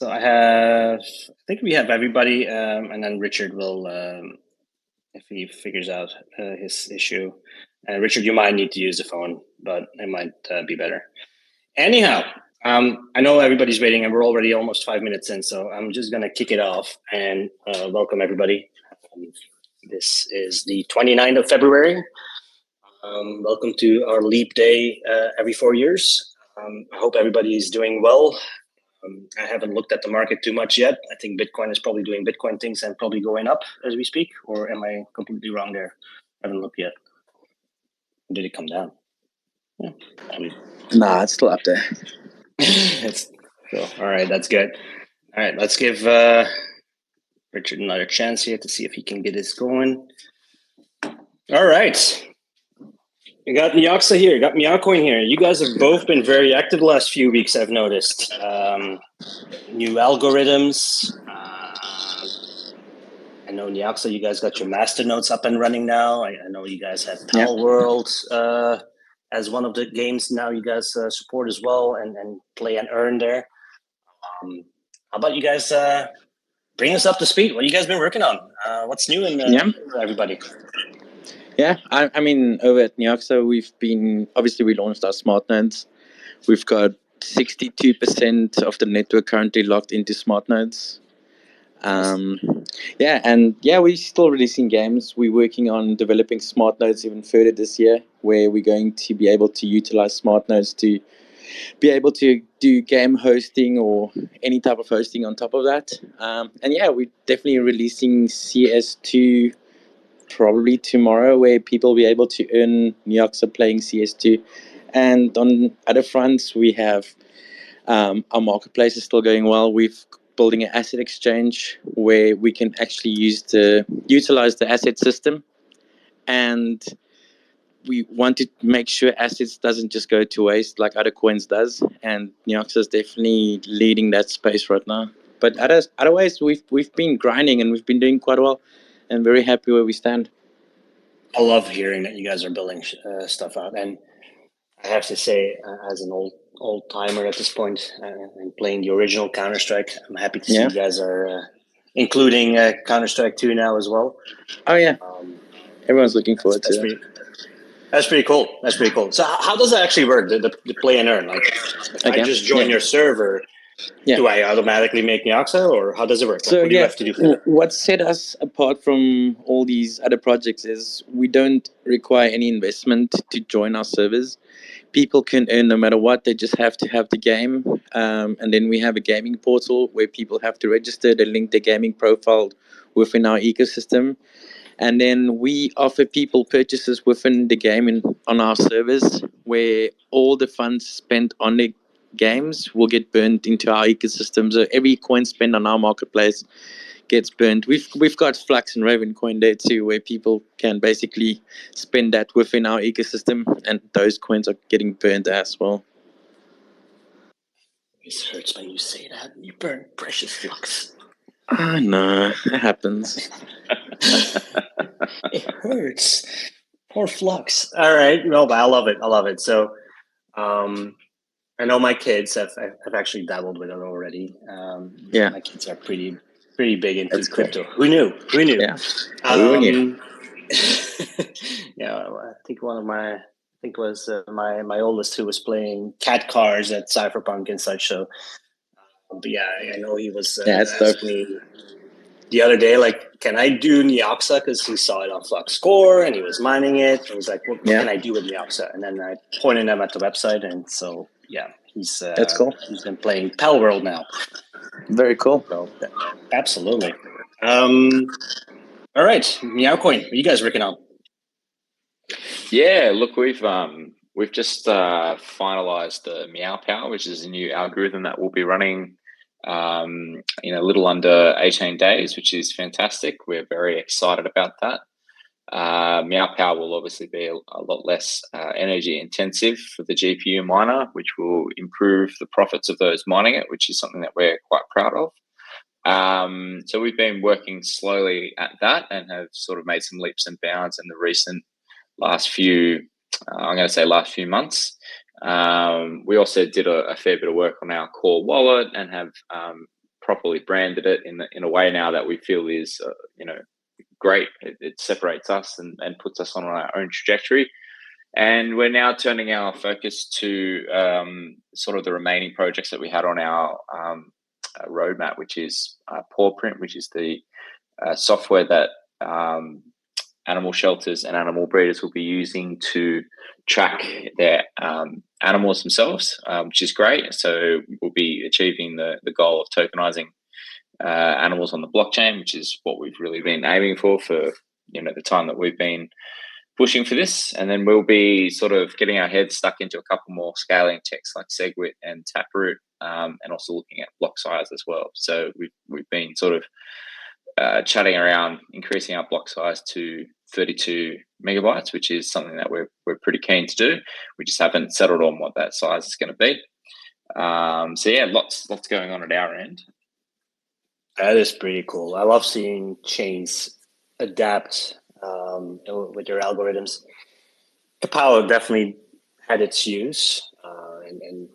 So I think we have everybody, and then Richard will, if he figures out his issue. Richard, you might need to use the phone, but it might be better. Anyhow, I know everybody's waiting, and we're already almost 5 minutes in, so I'm just going to kick it off and welcome everybody. This is the 29th of February. Welcome to our Leap Day every 4 years. I hope everybody is doing well. I haven't looked at the market too much yet. I think Bitcoin is probably doing Bitcoin things and probably going up as we speak. Or am I completely wrong there? I haven't looked yet. Did it come down? Yeah. Nah, it's still up there. Cool. All right, that's good. All right, let's give Richard another chance here to see if he can get this going. All right. You got Neoxa here, you got MeowCoin here. You guys have both been very active the last few weeks, I've noticed. New algorithms. I know Neoxa, you guys got your master nodes up and running now. I know you guys have Pal World as one of the games now you guys support as well and play and earn there. How about you guys bring us up to speed? What have you guys been working on? What's new in everybody? Yeah, I mean, over at Neoxa, we launched our smart nodes. We've got 62% of the network currently locked into smart nodes. We're still releasing games. We're working on developing smart nodes even further this year, where we're going to be able to utilize smart nodes to be able to do game hosting or any type of hosting on top of that. We're definitely releasing CS2 probably tomorrow, where people will be able to earn Neoxa playing CS2. And on other fronts, we have our marketplace is still going well. We're building an asset exchange where we can actually utilize the asset system, and we want to make sure assets doesn't just go to waste like other coins does. And Neoxa is definitely leading that space right now. But otherwise, we've been grinding and we've been doing quite well. And very happy where we stand. I love hearing that you guys are building stuff out, and I have to say, as an old timer at this point, and playing the original Counter-Strike, I'm happy to see you guys are including Counter-Strike 2 now as well. Oh yeah, everyone's looking forward to it. That's pretty cool. That's pretty cool. So how does that actually work? The play and earn? Like, if I just join your server. Yeah. Do I automatically make Neoxa, or how does it work? So what do you have to do for that? What set us apart from all these other projects is we don't require any investment to join our servers. People can earn no matter what. They just have to have the game. And then we have a gaming portal where people have to register. They link their gaming profile within our ecosystem. And then we offer people purchases within the game on our servers, where all the funds spent on the games will get burnt into our ecosystem. So every coin spent on our marketplace gets burnt. We've got Flux and Ravencoin there too, where people can basically spend that within our ecosystem, and those coins are getting burnt as well. It hurts when you say that. You burn precious Flux. Ah, no, it happens. It hurts. Poor Flux. All right. No, but I love it. I love it. So, I know my kids have actually dabbled with it already. My kids are pretty big into crypto. Cool. Who knew? Yeah. Who knew? I think it was my oldest who was playing cat cars at Cypherpunk and such. So, but yeah, I know he was asking me the other day, like, can I do Neoxa? Because he saw it on Flux Score and he was mining it. And he's like, what can I do with Neoxa? And then I pointed him at the website, and so he's that's cool. He's been playing Pal World now. Very cool. So, absolutely. All right, MeowCoin, what are you guys working on? Yeah, look, we've just finalized the Meow Power, which is a new algorithm that will be running in a little under 18 days, which is fantastic. We're very excited about that. Meow Power will obviously be a lot less energy intensive for the GPU miner, which will improve the profits of those mining it, which is something that we're quite proud of. So we've been working slowly at that and have sort of made some leaps and bounds in the last few months. We also did a fair bit of work on our core wallet and have properly branded it in a way now that we feel is great. It separates us and puts us on our own trajectory. And we're now turning our focus to sort of the remaining projects that we had on our roadmap, which is PawPrint, which is the software that animal shelters and animal breeders will be using to track their animals themselves, which is great. So we'll be achieving the goal of tokenizing animals on the blockchain, which is what we've really been aiming for the time that we've been pushing for this. And then we'll be sort of getting our heads stuck into a couple more scaling techs like SegWit and Taproot, and also looking at block size as well. So we've been sort of chatting around increasing our block size to 32 megabytes, which is something that we're pretty keen to do. We just haven't settled on what that size is going to be. So yeah, lots going on at our end. That is pretty cool. I love seeing chains adapt with their algorithms. Kapow definitely had its use, and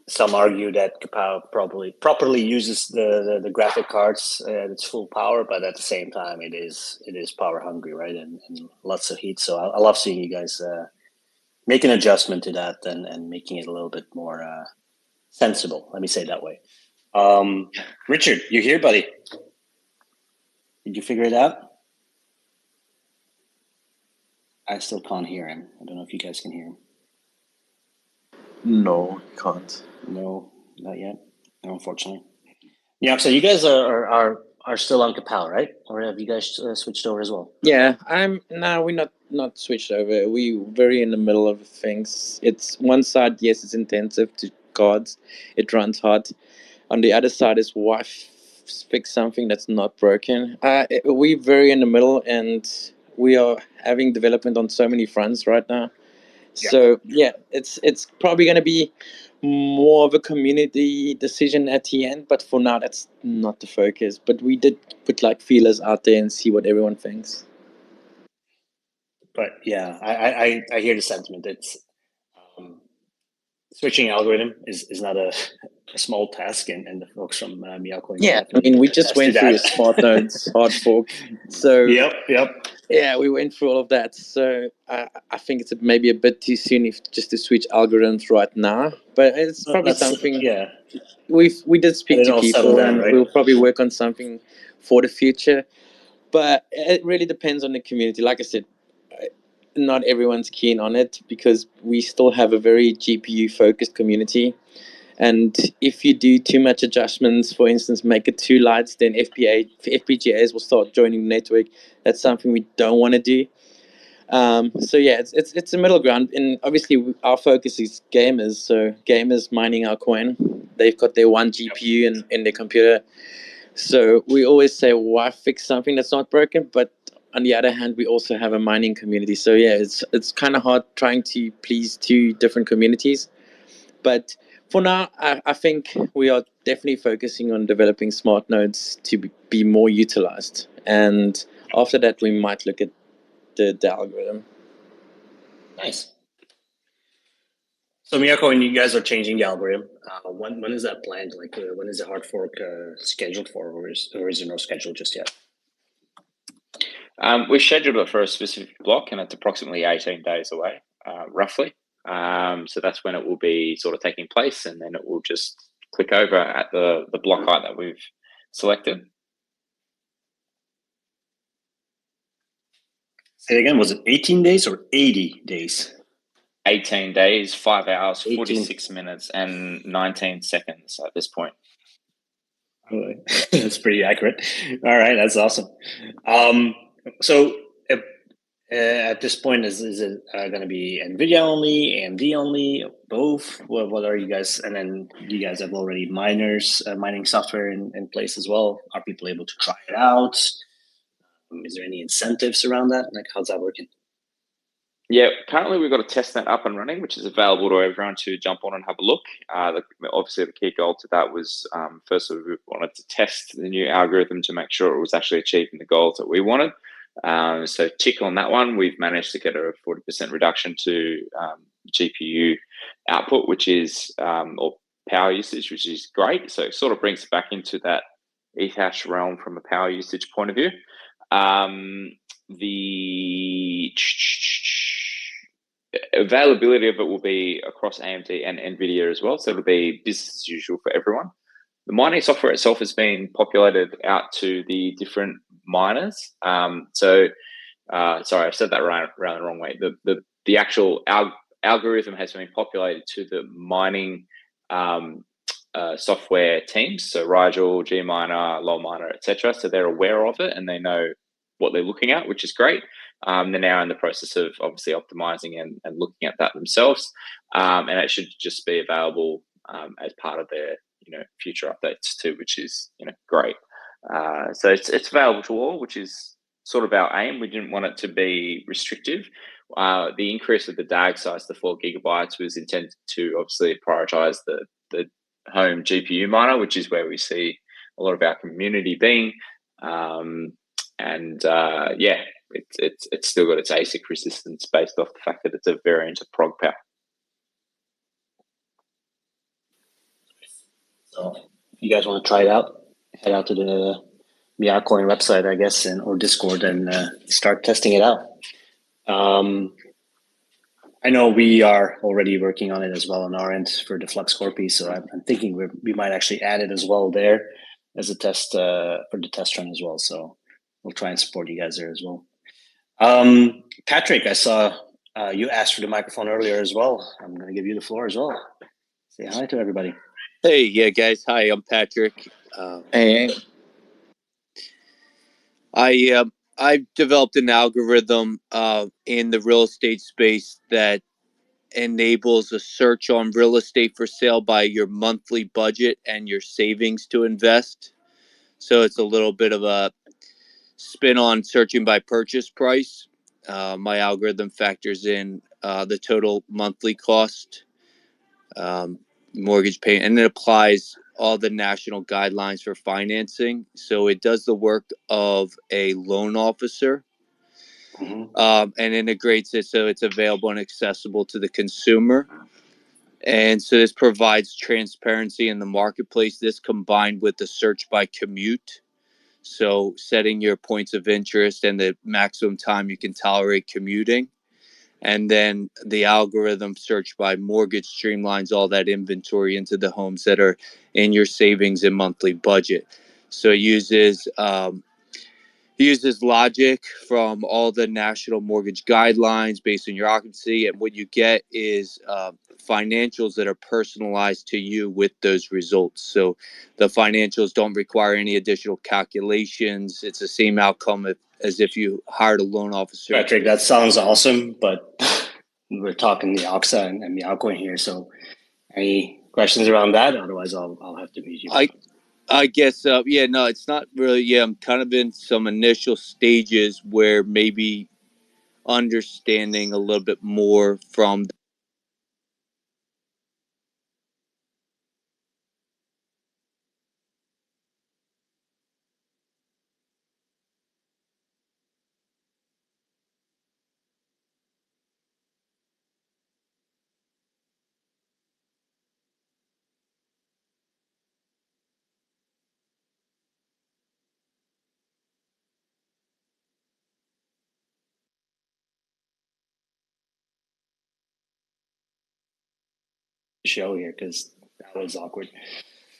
some argue that Kapow probably properly uses the graphic cards at its full power, but at the same time, it is power hungry, right? And lots of heat. So I love seeing you guys make an adjustment to that and making it a little bit more sensible. Let me say it that way. Richard, you here, buddy? Did you figure it out? I still can't hear him. I don't know if you guys can hear him. No, can't. No, not yet. No, unfortunately. Yeah, so you guys are still on Kapow, right? Or have you guys switched over as well? Yeah, we're not switched over. We very in the middle of things. It's one side, yes, it's intensive to cards. It runs hard. On the other side is why fix something that's not broken. We're very in the middle, and we are having development on so many fronts right now. Yeah. So yeah, it's probably going to be more of a community decision at the end, but for now that's not the focus. But we did put like feelers out there and see what everyone thinks. But yeah, I hear the sentiment. It's switching algorithm is not a small task, and the folks from Meowcoin. Yeah, I mean, we just went through a smart nodes hard fork. So yep. Yeah, we went through all of that. So I think it's maybe a bit too soon just to switch algorithms right now. But it's probably something. Yeah, we did speak to people, and right? we'll probably work on something for the future. But it really depends on the community. Like I said, not everyone's keen on it because we still have a very GPU focused community. And if you do too much adjustments, for instance, make it too light, then FPGAs will start joining the network. That's something we don't want to do. So yeah, it's a middle ground, and obviously our focus is gamers. So gamers mining our coin, they've got their one GPU in their computer. So we always say, why fix something that's not broken? But on the other hand, we also have a mining community. So yeah, it's kind of hard trying to please two different communities. But for now, I think we are definitely focusing on developing smart nodes to be more utilized. And after that, we might look at the algorithm. Nice. So Miyako, when you guys are changing the algorithm, when is that planned? Like, when is the hard fork scheduled for, or is there no schedule just yet? We scheduled it for a specific block, and it's approximately 18 days away, roughly. So that's when it will be sort of taking place, and then it will just click over at the block height that we've selected. Say it again, was it 18 days or 80 days? 18 days, 5 hours, 46 minutes, and 19 seconds at this point. That's pretty accurate. All right, that's awesome. So at this point, is it going to be NVIDIA only, AMD only, both? What are you guys? And then you guys have already mining software in place as well. Are people able to try it out? Is there any incentives around that? Like, how's that working? Yeah, currently we've got a testnet up and running, which is available to everyone to jump on and have a look. Obviously, the key goal to that was, firstly, we wanted to test the new algorithm to make sure it was actually achieving the goals that we wanted. So tick on that one. We've managed to get a 40% reduction to GPU output, which is, or power usage, which is great. So it sort of brings it back into that Ethash realm from a power usage point of view. The availability of it will be across AMD and NVIDIA as well, so it'll be business as usual for everyone. The mining software itself has been populated out to the different miners. Sorry, I said that around the wrong way. The actual algorithm has been populated to the mining software teams, so Rigel, Gminer, LolMiner, etc. So they're aware of it and they know what they're looking at, which is great. They're now in the process of obviously optimizing and looking at that themselves, and it should just be available as part of their future updates too, which is great. So it's available to all, which is sort of our aim. We didn't want it to be restrictive. The increase of the DAG size to 4 gigabytes was intended to obviously prioritize the home GPU miner, which is where we see a lot of our community being. It's still got its ASIC resistance based off the fact that it's a variant of prog power. So if you guys want to try it out, head out to the MeowCoin website, I guess, or Discord, and start testing it out. I know we are already working on it as well on our end for the Flux core piece, so I'm thinking we might actually add it as well there as a test for the test run as well. So we'll try and support you guys there as well. Patrick, I saw you asked for the microphone earlier as well. I'm going to give you the floor as well. Say hi to everybody. Hey, yeah, guys. Hi, I'm Patrick. Hey. I've developed an algorithm in the real estate space that enables a search on real estate for sale by your monthly budget and your savings to invest. So it's a little bit of a spin on searching by purchase price. My algorithm factors in the total monthly cost, mortgage payment, and it applies all the national guidelines for financing. So it does the work of a loan officer, and integrates it so it's available and accessible to the consumer. And so this provides transparency in the marketplace. This combined with the search by commute. So setting your points of interest and the maximum time you can tolerate commuting. And then the algorithm search by mortgage streamlines all that inventory into the homes that are in your savings and monthly budget. So it uses logic from all the national mortgage guidelines based on your occupancy, and what you get is financials that are personalized to you with those results. So the financials don't require any additional calculations. It's the same outcome as if you hired a loan officer. Patrick, that sounds awesome, but we're talking Neoxa and MeowCoin here. So any questions around that? Otherwise, I'll have to mute you. I guess, no, it's not really. Yeah, I'm kind of in some initial stages where maybe understanding a little bit more from show here because that was awkward.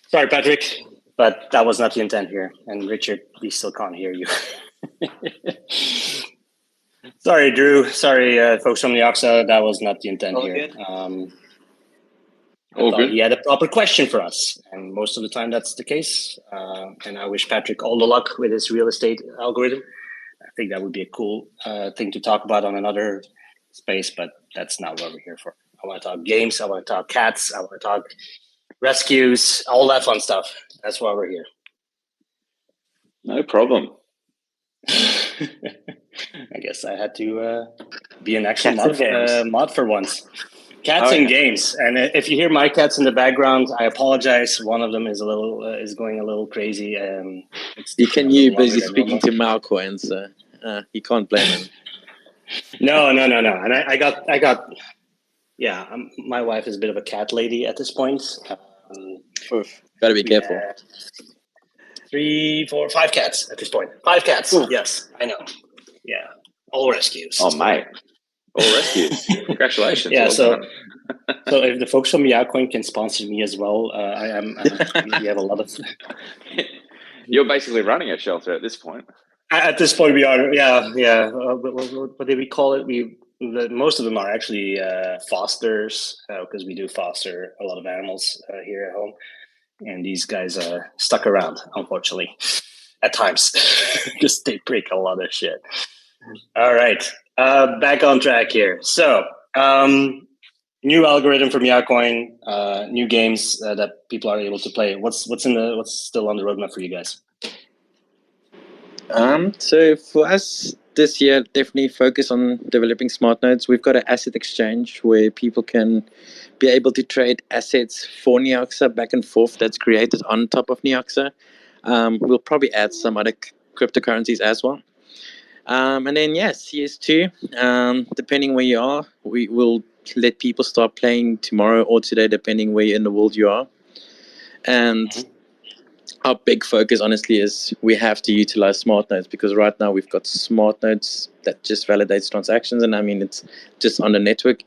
Sorry, Patrick, but that was not the intent here. And Richard, we still can't hear you. Sorry, Drew. Sorry, folks from Neoxa. That was not the intent here. I thought he had a proper question for us, and most of the time that's the case. And I wish Patrick all the luck with his real estate algorithm. I think that would be a cool thing to talk about on another space, but that's not what we're here for. I want to talk games. I want to talk cats. I want to talk rescues, all that fun stuff. That's why we're here. No problem. I guess I had to be an actual mod for once. Cats and games. And if you hear my cats in the background, I apologize. One of them is going a little crazy. You're busy speaking to MeowCoin, so you can't blame him. No. And I got. Yeah, my wife is a bit of a cat lady at this point. Gotta be careful. 3, 4, 5 cats at this point. 5 cats. Ooh. Yes, I know. Yeah, all rescues. Oh, mate. All rescues. Congratulations. Yeah, Well so done. so if the folks from Meowcoin can sponsor me as well, we have a lot of. You're basically running a shelter at this point. At this point, we are. Yeah. What did we call it? Most of them are actually fosters because we do foster a lot of animals here at home, and these guys are stuck around, unfortunately, at times because they break a lot of shit. All right, back on track here. So, new algorithm for Meowcoin, new games that people are able to play. What's still on the roadmap for you guys? So for us this year, definitely focus on developing smart nodes. We've got an asset exchange where people can be able to trade assets for Neoxa back and forth that's created on top of Neoxa. We'll probably add some other cryptocurrencies as well. And then, CS2, depending where you are, we will let people start playing tomorrow or today, depending where in the world you are. And our big focus, honestly, is we have to utilize smart nodes because right now we've got smart nodes that just validates transactions. And I mean, it's just on the network.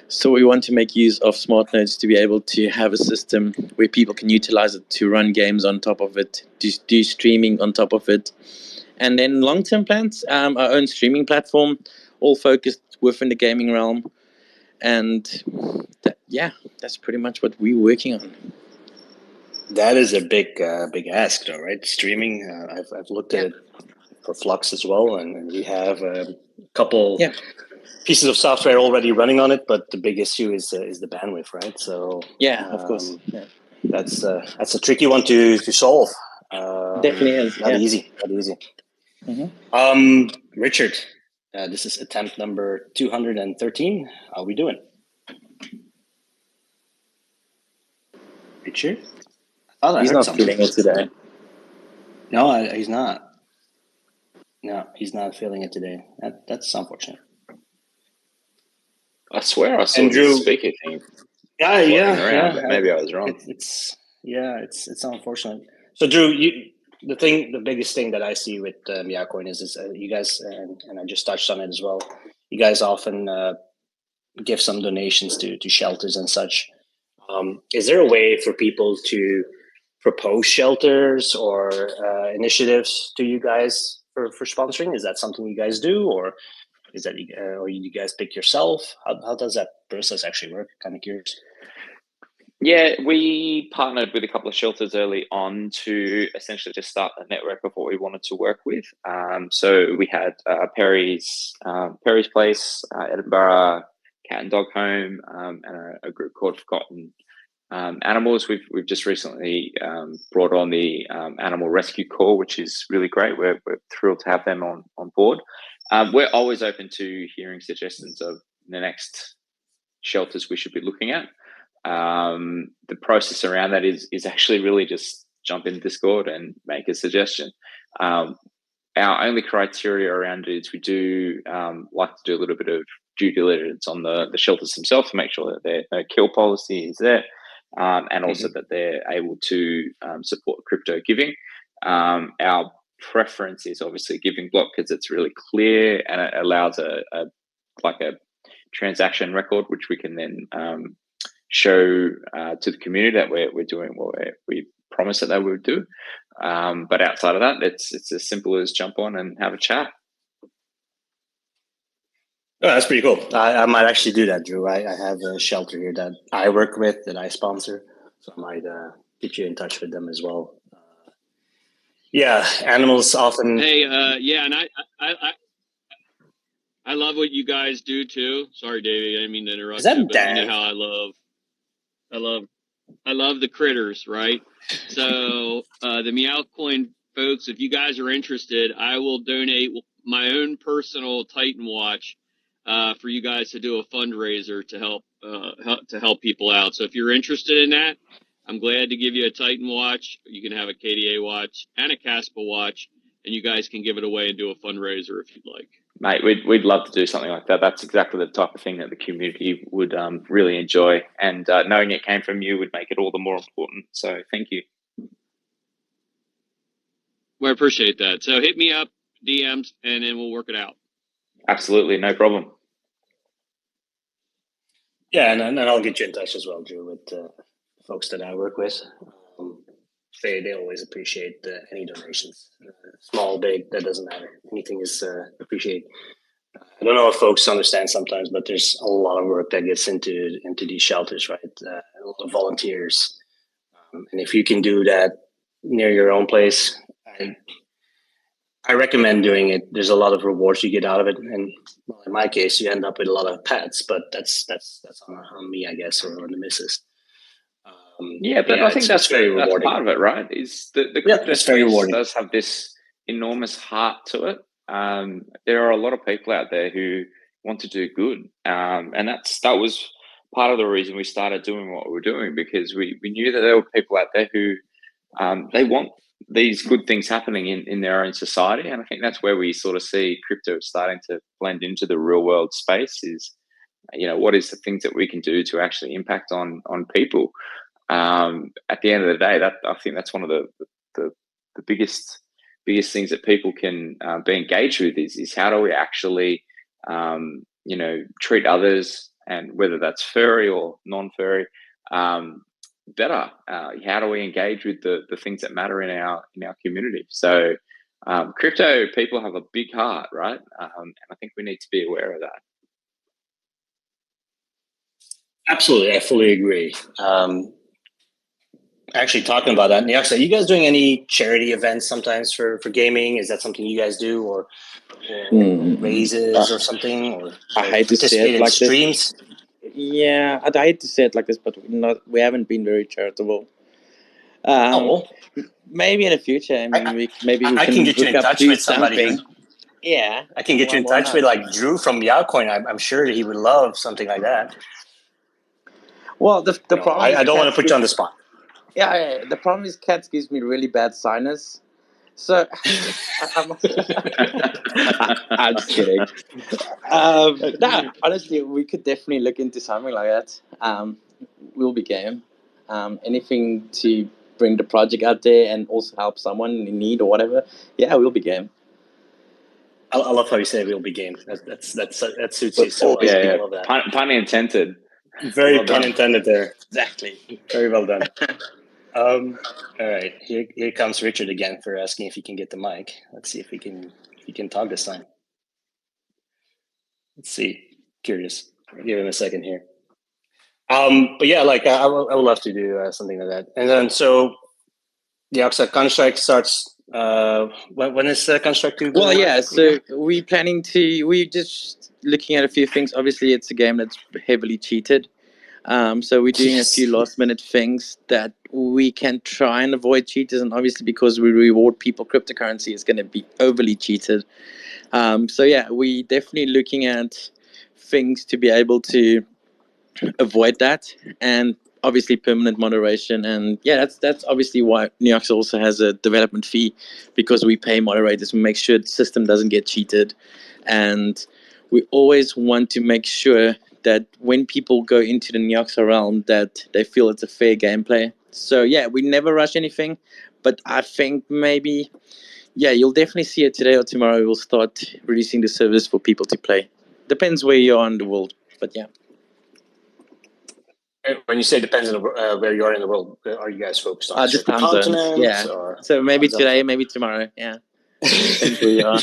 So we want to make use of smart nodes to be able to have a system where people can utilize it to run games on top of it, to do streaming on top of it. And then long-term plans, our own streaming platform, all focused within the gaming realm. And that's pretty much what we're working on. That is a big ask, though, right? Streaming. I've looked at it for Flux as well, and we have a couple pieces of software already running on it. But the big issue is the bandwidth, right? So of course, that's a tricky one to solve. Definitely is. Not easy. Mm-hmm. Richard, this is attempt number 213. How are we doing? Richard? He's not feeling it today. No, he's not. No, he's not feeling it today. That's unfortunate. I swear I saw Andrew, the speaker thing. Yeah. But maybe I was wrong. It's unfortunate. So, Drew, the biggest thing that I see with Meowcoin is you guys, and I just touched on it as well. You guys often give some donations to shelters and such. Is there a way for people to propose shelters or initiatives to you guys for sponsoring? Is that something you guys do, or is that or you guys pick yourself? How does that process actually work? Kind of curious. Yeah, we partnered with a couple of shelters early on to essentially just start a network of what we wanted to work with. So we had Perry's Place, Edinburgh Cat and Dog Home, and a group called Forgotten Animals. We've just recently brought on the Animal Rescue Corps, which is really great. We're thrilled to have them on board. We're always open to hearing suggestions of the next shelters we should be looking at. The process around that is actually really just jump in Discord and make a suggestion. Our only criteria around it is we do like to do a little bit of due diligence on the shelters themselves to make sure that their no kill policy is there, and also that they're able to support crypto giving. Our preference is obviously Giving Block because it's really clear and it allows a transaction record, which we can then show to the community that we're doing what we promised that they would do. But outside of that, it's as simple as jump on and have a chat. Oh, that's pretty cool. I might actually do that, Drew. I have a shelter here that I work with, that I sponsor, so I might get you in touch with them as well. Animals often. Hey, and I love what you guys do too. Sorry, Davey, I didn't mean to interrupt you, but you know how I love the critters, right? So the Meowcoin folks, if you guys are interested, I will donate my own personal Titan watch for you guys to do a fundraiser to help people out. So if you're interested in that, I'm glad to give you a Titan watch. You can have a KDA watch and a Caspa watch, and you guys can give it away and do a fundraiser if you'd like. Mate, we'd love to do something like that. That's exactly the type of thing that the community would really enjoy. And knowing it came from you would make it all the more important. So thank you. Well, I appreciate that. So hit me up, DMs, and then we'll work it out. Absolutely, no problem. Yeah, and I'll get you in touch as well, Drew, with folks that I work with. They always appreciate any donations, small, big, that doesn't matter. Anything is appreciated. I don't know if folks understand sometimes, but there's a lot of work that gets into these shelters, right? A lot of volunteers, and if you can do that near your own place, I recommend doing it. There's a lot of rewards you get out of it, and well, in my case, you end up with a lot of pets, but that's on me, I guess, or the missus. Yeah, but I think that's very rewarding. That's part of it, right? Is the crypto space does have this enormous heart to it. There are a lot of people out there who want to do good, and that was part of the reason we started doing what we were doing, because we knew that there were people out there who they want these good things happening in their own society, and I think that's where we sort of see crypto starting to blend into the real world space. Is, you know, what is the things that we can do to actually impact on people? At the end of the day, that I think that's one of the biggest things that people can be engaged with is how do we actually you know, treat others, and whether that's furry or non-furry, better. How do we engage with the things that matter in our community? So crypto people have a big heart, right? And I think we need to be aware of that. Absolutely, I fully agree. Actually, talking about that, Neoxa, are you guys doing any charity events sometimes for gaming? Is that something you guys do, or raises or something? Or I hate to say it like streams? This. Yeah, I hate to say it like this, but we haven't been very charitable. Maybe in the future. I mean, maybe we can get you in touch with somebody. Yeah, I can get you in touch with like Drew from Meowcoin. I'm sure he would love something like that. Well, the problem. I don't want to put you on the spot. Yeah, the problem is cats gives me really bad sinus. So I'm just kidding. No, honestly, we could definitely look into something like that. We'll be game. Anything to bring the project out there and also help someone in need or whatever. Yeah, we'll be game. I love how you say we'll be game. That suits you so well. Yeah, I love that. Pun intended. Very well pun intended there. Exactly. Very well done. All right, here comes Richard again for asking if he can get the mic. Let's see if he can talk this time. Let's see. Curious. I'll give him a second here. But yeah, like I would love to do something like that. And then so the Neoxa construct starts. When is the construct due? Well, yeah. So we're just looking at a few things. Obviously, it's a game that's heavily cheated. So we're doing a few last minute things that we can try and avoid cheaters, and obviously because we reward people cryptocurrency is going to be overly cheated. So yeah, we definitely looking at things to be able to avoid that, and obviously permanent moderation. And yeah, that's obviously why Neoxa also has a development fee, because we pay moderators, we make sure the system doesn't get cheated, and we always want to make sure that when people go into the Neoxa realm that they feel it's a fair gameplay. So yeah, we never rush anything, but I think maybe, yeah, you'll definitely see it today or tomorrow. We'll start releasing the service for people to play. Depends where you are in the world, but yeah. When you say depends on where you are in the world, are you guys focused on just time zones? Yeah. So maybe today, maybe tomorrow. Yeah. Depends where you are.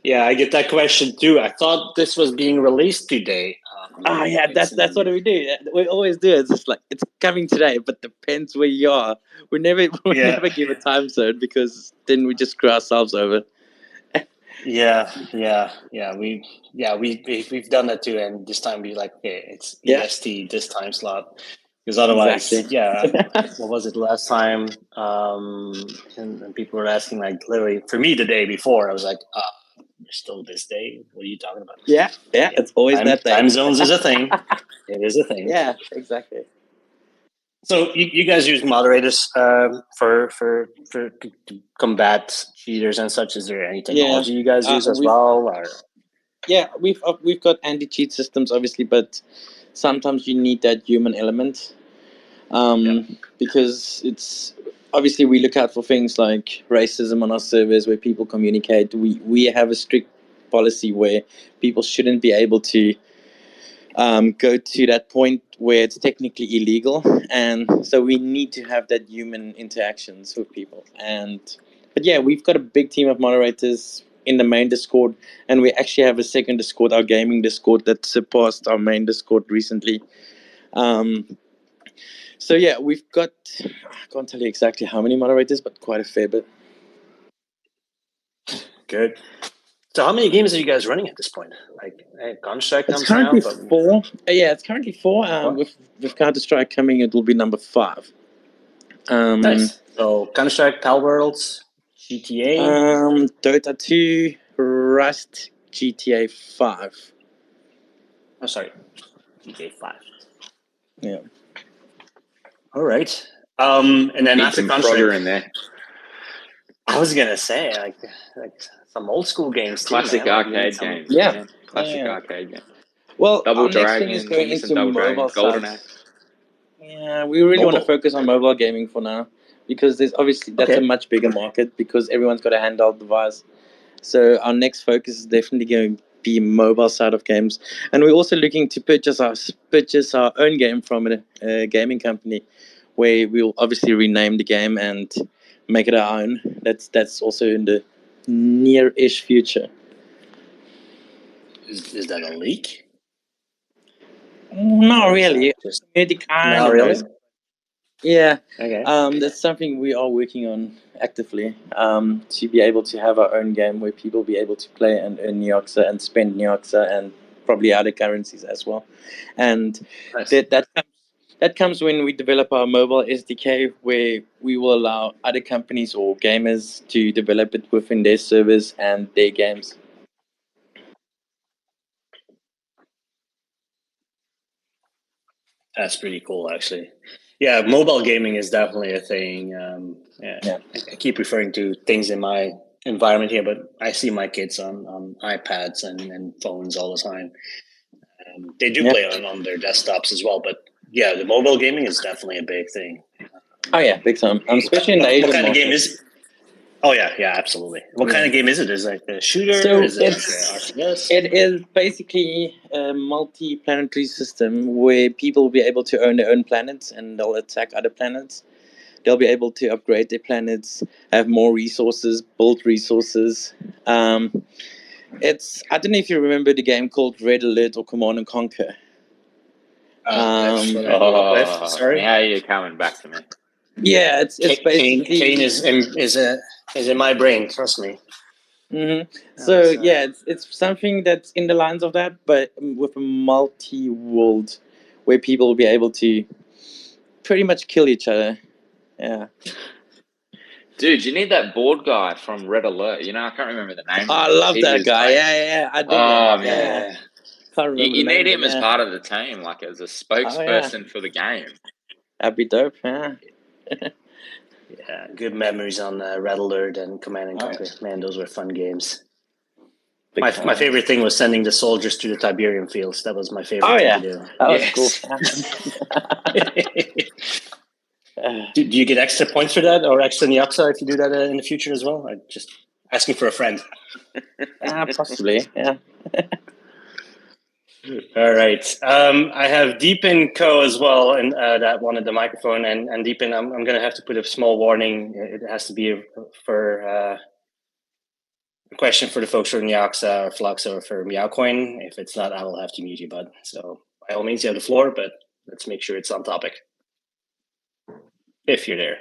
Yeah, I get that question too. I thought this was being released today. Yeah, that's what we do. We always do. It's just like it's coming today, but depends where you are. We never give a time zone, because then we just screw ourselves over. Yeah. We've done that too, and this time we like, okay, it's EST this time slot, because otherwise, what was it last time? And people were asking, like, literally for me the day before, I was like, still this day? What are you talking about? Yeah, it's always that day. Time zones is a thing. It is a thing. Yeah, exactly. So you guys use moderators for to combat cheaters and such. Is there any technology you guys use as well? Or? Yeah, we've got anti-cheat systems, obviously, but sometimes you need that human element, because obviously we look out for things like racism on our servers where people communicate. We have a strict policy where people shouldn't be able to go to that point where it's technically illegal, and so we need to have that human interactions with people. But yeah, we've got a big team of moderators in the main Discord, and we actually have a second Discord, our gaming Discord, that surpassed our main Discord recently. So yeah, we've got, I can't tell you exactly how many moderators, but quite a fair bit. Good. So how many games are you guys running at this point? Like Counter-Strike It's comes currently now, but 4. Yeah, it's currently 4. With Counter-Strike coming, it will be number 5. Nice. So Counter-Strike, Pal Worlds, GTA. Dota 2, Rust, GTA 5. Oh, sorry, GTA 5. Yeah. All right. And then Need after some Counter-Strike, Frogger in there. I was gonna say like some old school games too. Classic man. arcade Some- games. Yeah. Man. Classic Yeah. arcade game. Well, Double our next thing is Dragons. going Give me some into Double mobile Dragons. Golden side. Axe. Yeah, we really want to Mobile. focus on mobile gaming for now because there's obviously that's a Okay. much bigger market because everyone's got a handheld device. So our next focus is definitely going to be mobile side of games, and we're also looking to purchase our own game from a gaming company, where we'll obviously rename the game and make it our own. That's also in the near-ish future. Is that a leak? Not really. Just It kind not of really. knows. Yeah. Okay. That's something we are working on actively, to be able to have our own game where people be able to play and earn Neoxa and spend Neoxa and probably other currencies as well. And Nice. that comes when we develop our mobile SDK, where we will allow other companies or gamers to develop it within their servers and their games. That's pretty cool, actually. Yeah, mobile gaming is definitely a thing. Yeah. I keep referring to things in my environment here, but I see my kids on iPads and phones all the time. They do Yeah. play on their desktops as well, but yeah, the mobile gaming is definitely a big thing. Oh yeah, big time. Especially in the Asian What kind of market. game is? Oh yeah, absolutely. What kind of game is it? Is it like a shooter? So Is it like an RTS? it is basically a multi-planetary system where people will be able to own their own planets and they'll attack other planets. They'll be able to upgrade their planets, have more resources, build resources. I don't know if you remember the game called Red Alert or Command and Conquer. That's what I grew up with. Sorry. Now you're coming back to me. Yeah, it's basically Kane is in my brain. Trust me. Mm-hmm. So yeah, it's something that's in the lines of that, but with a multi-world where people will be able to pretty much kill each other. Yeah. Dude, you need that board guy from Red Alert. You know, I can't remember the name. Oh, I love that guy. Like, Yeah. I did oh, that. man. Yeah. Can't remember You the name, need him but as yeah. part of the team, like as a spokesperson for the game. That'd be dope. Yeah. Yeah, good memories on Red Alert and Command and Conquer. Man, those were fun games. My favorite thing was sending the soldiers to the Tiberium fields. That was my favorite thing to do. That was cool. Do you get extra points for that or extra Neoxa if you do that in the future as well? I'm just asking for a friend. Possibly, yeah. All right. I have Deepin Co as well, and that wanted the microphone. And Deepin, I'm going to have to put a small warning. It has to be for a question for the folks from Neoxa or Flux or for MeowCoin. If it's not, I will have to mute you, bud. So by all means, you have the floor, but let's make sure it's on topic. If you're there.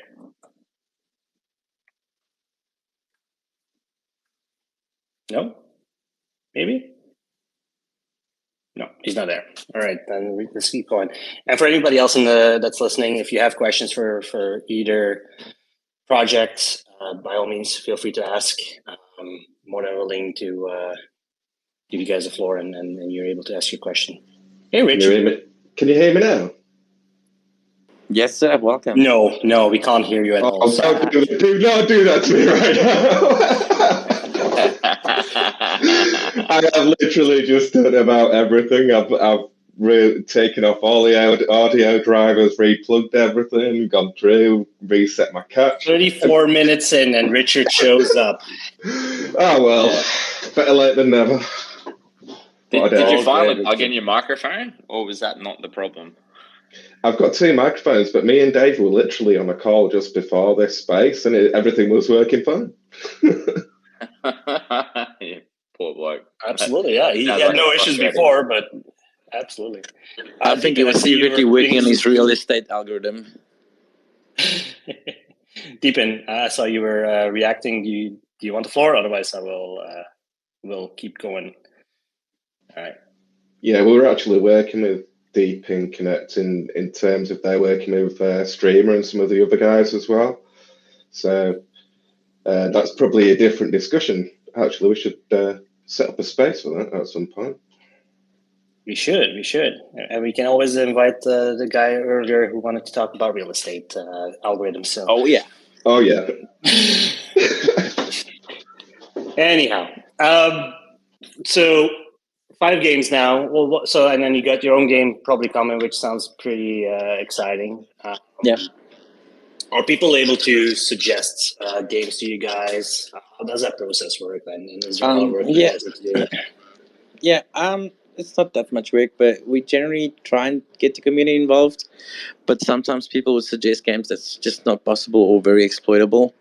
No? Maybe? No, he's not there. All right, then let's keep going. And for anybody else that's listening, if you have questions for either project, by all means, feel free to ask. I'm more than willing to give you guys the floor and you're able to ask your question. Hey, Richard. Can you hear me now? Yes, sir. Welcome. No, we can't hear you at all. Do not do that to me right now. I have literally just done about everything. I've taken off all the audio drivers, replugged everything, gone through, reset my cache. 34 minutes in, and Richard shows up. Oh well, better late than never. Did you finally good, plug in your microphone, or was that not the problem? I've got 2 microphones, but me and Dave were literally on a call just before this space, and everything was working fine. Yeah, poor bloke. Absolutely, yeah. He Sounds had like no it's issues frustrating. before, but absolutely. I think he was secretly working on his real estate algorithm. Deepin, I saw you were reacting. Do you want the floor? Otherwise, I will keep going. All right. Yeah, we were actually working with Deepin Connect in terms of they're working with Streamer and some of the other guys as well. So that's probably a different discussion. Actually, we should set up a space for that at some point. We should, and we can always invite the guy earlier who wanted to talk about real estate algorithms. So. Oh yeah. Anyhow, so 5 games now. Well, so and then you got your own game probably coming, which sounds pretty exciting. Yeah. Are people able to suggest games to you guys? How does that process work? And is there a lot of work you guys have to do? Yeah, it's not that much work, but we generally try and get the community involved. But sometimes people would suggest games that's just not possible or very exploitable.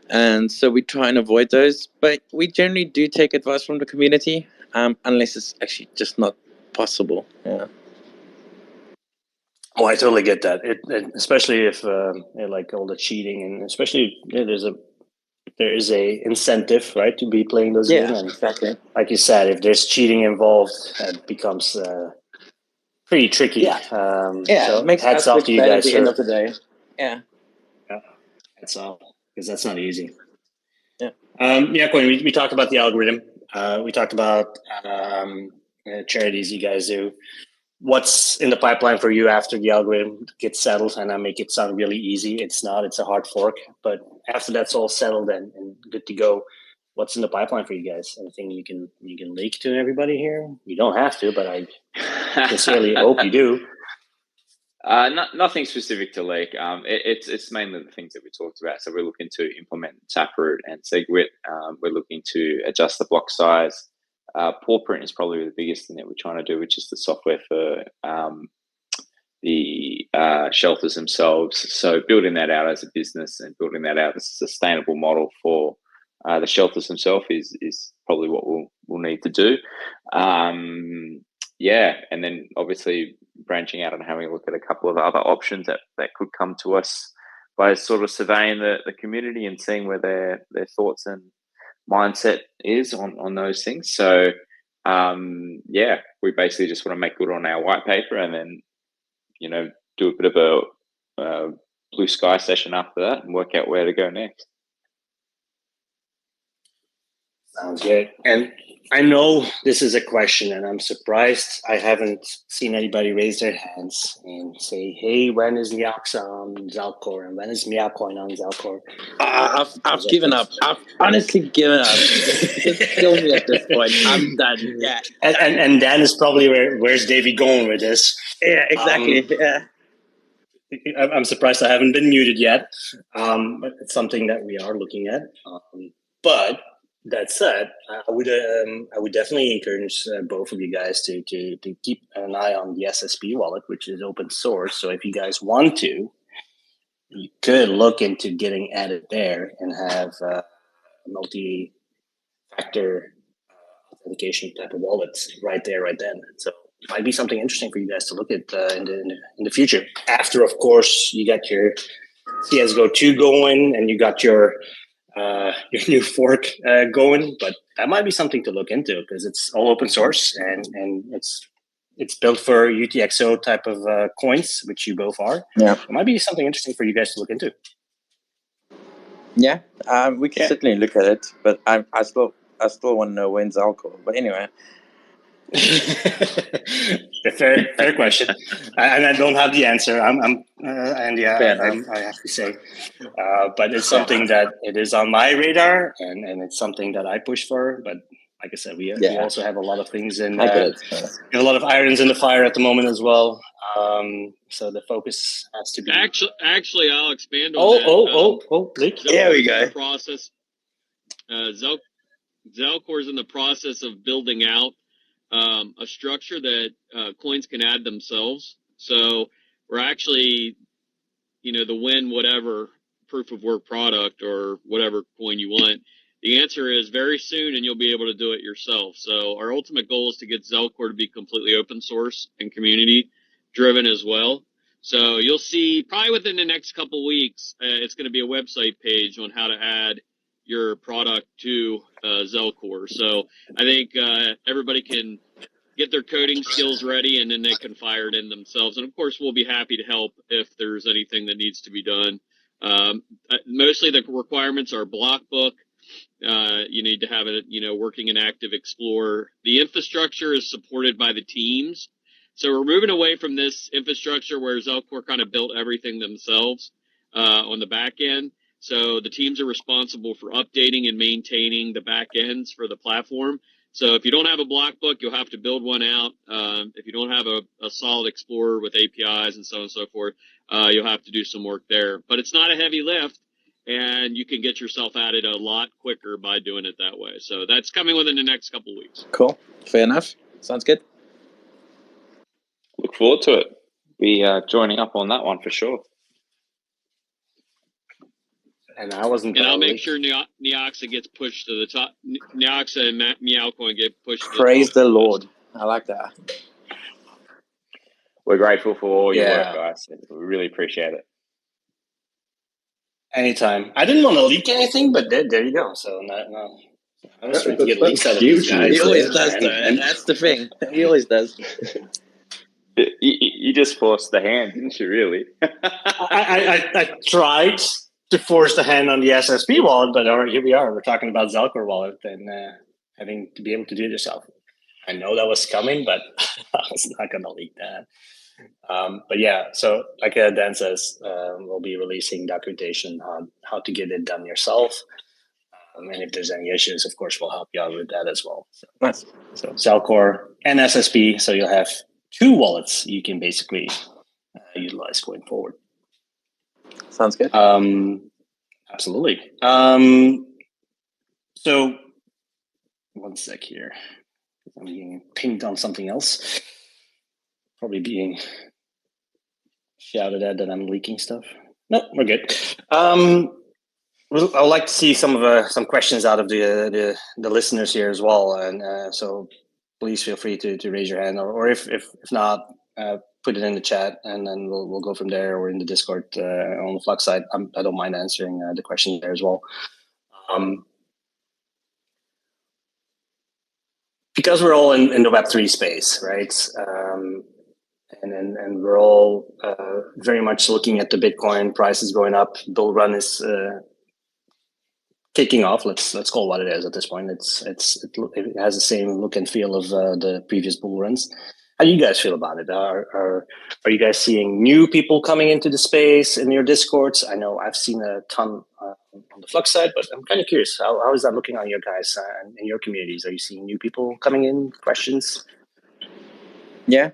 And so we try and avoid those. But we generally do take advice from the community, unless it's actually just not possible. Yeah. Oh, I totally get that. Especially if like all the cheating, and especially there is a incentive, right, to be playing those games. And exactly. like you said, if there's cheating involved, it becomes pretty tricky. Yeah. So it makes hats us off look to you bad guys at the end of the day. Yeah. Hats off, because that's not easy. Yeah. Quinn, we talked about the algorithm. We talked about charities you guys do. What's in the pipeline for you after the algorithm gets settled? And I make it sound really easy. It's not. It's a hard fork. But after that's all settled and good to go, what's in the pipeline for you guys? Anything you can leak to everybody here? You don't have to, but I sincerely hope you do. Nothing specific to leak. It's mainly the things that we talked about. So we're looking to implement Taproot and SegWit. We're looking to adjust the block size. Paw print is probably the biggest thing that we're trying to do, which is the software for the shelters themselves. So building that out as a business and building that out as a sustainable model for the shelters themselves is probably what we'll need to do. And then obviously branching out and having a look at a couple of other options that could come to us by sort of surveying the community and seeing where their thoughts and mindset is on those things. So we basically just want to make good on our white paper and then do a bit of a blue sky session after that and work out where to go next. Sounds good. And I know this is a question, and I'm surprised I haven't seen anybody raise their hands and say, "Hey, when is Neoxa on Zalcor, and when is Meowcoin on Zalcor?" I've given up. I've honestly given up. Just kill me at this point. I'm done. Yeah. And Dan is probably where's Davey going with this? Yeah, exactly. I'm surprised I haven't been muted yet. But it's something that we are looking at. But that said, I would definitely encourage both of you guys to keep an eye on the SSP wallet, which is open source. So if you guys want to, you could look into getting added there and have a multi-factor authentication type of wallets right there, right then. So it might be something interesting for you guys to look at in the future. After, of course, you got your CSGO 2 going and you got your new fork going, but that might be something to look into because it's all open source and it's built for UTXO type of coins, which you both are. Yeah, it might be something interesting for you guys to look into. Yeah, we can certainly look at it, but I still want to know when's alcohol. But anyway. fair question, and I don't have the answer. I have to say, but it's something that it is on my radar, and it's something that I push for. But like I said, we Yeah. also have a lot of things in. I get it. We have a lot of irons in the fire at the moment as well. So the focus has to be. Actually, I'll expand on that. Leak. There we go. In the process. Zelcore is in the process of building out a structure that coins can add themselves. So we're actually, the win whatever proof of work product or whatever coin you want. The answer is very soon, and you'll be able to do it yourself. So our ultimate goal is to get Zelcore to be completely open source and community driven as well. So you'll see probably within the next couple weeks, it's going to be a website page on how to add your product to Zelcore. So I think everybody can get their coding skills ready, and then they can fire it in themselves. And of course, we'll be happy to help if there's anything that needs to be done. Mostly the requirements are block book. You need to have it, working in Active Explorer. The infrastructure is supported by the teams. So we're moving away from this infrastructure where Zelcore kind of built everything themselves on the back end. So the teams are responsible for updating and maintaining the back ends for the platform. So if you don't have a block book, you'll have to build one out. If you don't have a solid Explorer with APIs and so on and so forth, you'll have to do some work there. But it's not a heavy lift, and you can get yourself added a lot quicker by doing it that way. So that's coming within the next couple of weeks. Cool. Fair enough. Sounds good. Look forward to it. Be joining up on that one for sure. And I wasn't. And I'll make sure Neoxa gets pushed to the top. Neoxa and Meowcoin get pushed. Praise the Lord. I like that. We're grateful for all your work, guys. We really appreciate it. Anytime. I didn't want to leak anything, but there you go. So no. I was trying to get leaks out of these guys. He always does, though. That's the thing. He always does. You just forced the hand, didn't you? Really? I tried to force the hand on the SSP wallet, but here we are. We're talking about Zelcore wallet and having to be able to do it yourself. I know that was coming, but I was not going to leak that. But yeah, so like Dan says, we'll be releasing documentation on how to get it done yourself. And if there's any issues, of course, we'll help you out with that as well. So, nice. So Zelcore and SSP, so you'll have two wallets you can basically utilize going forward. Sounds good. Absolutely. So one sec here. I'm being pinged on something else. Probably being shouted at that I'm leaking stuff. No, we're good. I would like to see some questions out of the listeners here as well, and so please feel free to raise your hand, or if not, put it in the chat, and then we'll go from there, or in the Discord on the Flux side. I don't mind answering the questions there as well. Because we're all in the Web3 space, right? And we're all very much looking at the Bitcoin prices going up. Bull run is kicking off. Let's call it what it is at this point. It has the same look and feel of the previous bull runs. How do you guys feel about it? Are you guys seeing new people coming into the space in your Discords? I know I've seen a ton on the Flux side, but I'm kind of curious. How is that looking on your guys and in your communities? Are you seeing new people coming in? Questions? Yeah,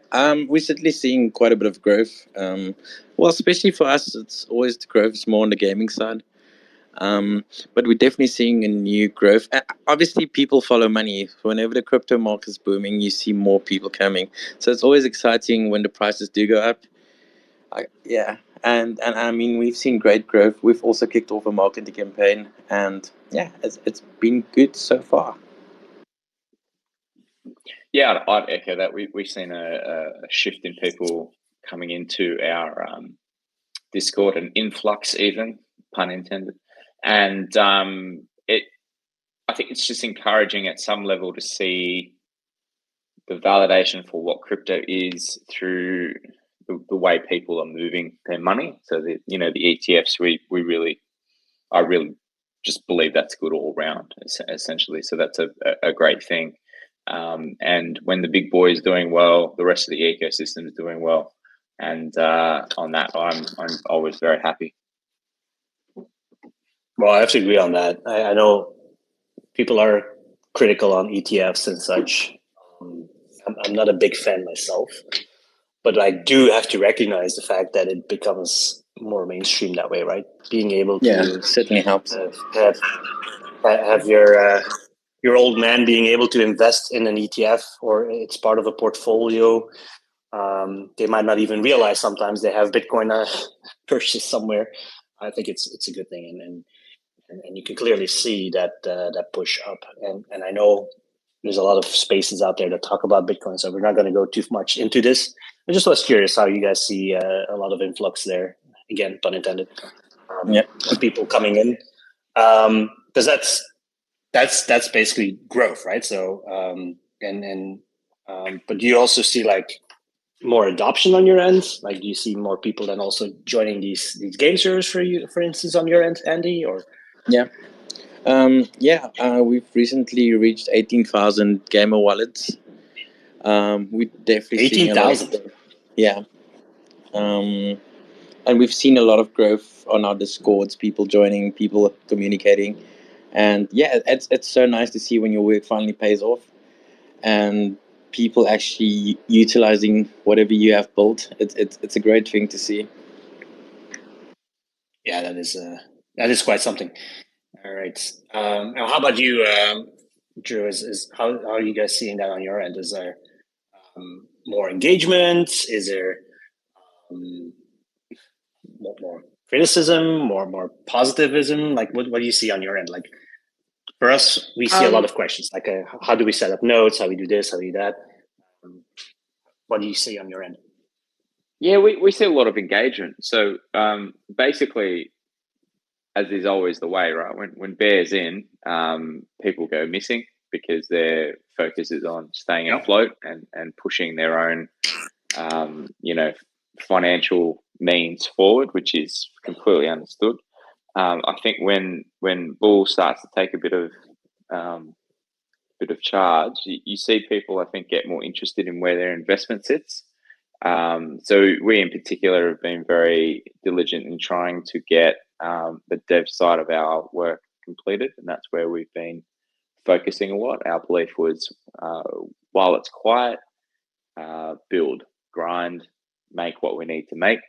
we're certainly seeing quite a bit of growth. Well, especially for us, it's always the growth is more on the gaming side. But we're definitely seeing a new growth. Obviously, people follow money. Whenever the crypto market is booming, you see more people coming. So it's always exciting when the prices do go up. Yeah, and I mean, we've seen great growth. We've also kicked off a marketing campaign, and yeah, it's been good so far. Yeah, I'd echo that. We've seen a shift in people coming into our Discord, and influx even, pun intended. And I think it's just encouraging at some level to see the validation for what crypto is through the way people are moving their money. So the ETFs, I really just believe that's good all around, essentially. So that's a great thing. And when the big boy is doing well, the rest of the ecosystem is doing well. And on that, I'm always very happy. Well, I have to agree on that. I know people are critical on ETFs and such. I'm not a big fan myself, but I do have to recognize the fact that it becomes more mainstream that way, right? Being able to certainly helps. Have your old man being able to invest in an ETF or it's part of a portfolio. They might not even realize sometimes they have Bitcoin purchased somewhere. I think it's a good thing, and you can clearly see that push up. And I know there's a lot of spaces out there that talk about Bitcoin, so we're not going to go too much into this. I just was curious how you guys see a lot of influx there. Again, pun intended. People coming in, because that's basically growth, right? So but do you also see like more adoption on your end? Like, do you see more people then also joining these game servers for you, for instance, on your end, Andy? Or we've recently reached 18,000 gamer wallets. We definitely 18,000. Yeah. And we've seen a lot of growth on our Discords, people joining, people communicating. And yeah, it's so nice to see when your work finally pays off and people actually utilizing whatever you have built. It's a great thing to see. Yeah, that is quite something. All right. Now, how about you, Drew? How are you guys seeing that on your end? Is there more engagement? Is there more criticism, more positivism? Like, what do you see on your end? Like, for us, we see a lot of questions. Like, how do we set up nodes? How we do this? How we do that? What do you see on your end? Yeah, we see a lot of engagement. So basically, as is always the way, right? When bear's in, people go missing because their focus is on staying afloat and pushing their own, financial means forward, which is completely understood. I think when bull starts to take a bit of charge, you see people, I think, get more interested in where their investment sits. So we in particular have been very diligent in trying to get the dev side of our work completed, and that's where we've been focusing a lot. Our belief was, while it's quiet, build, grind, make what we need to make,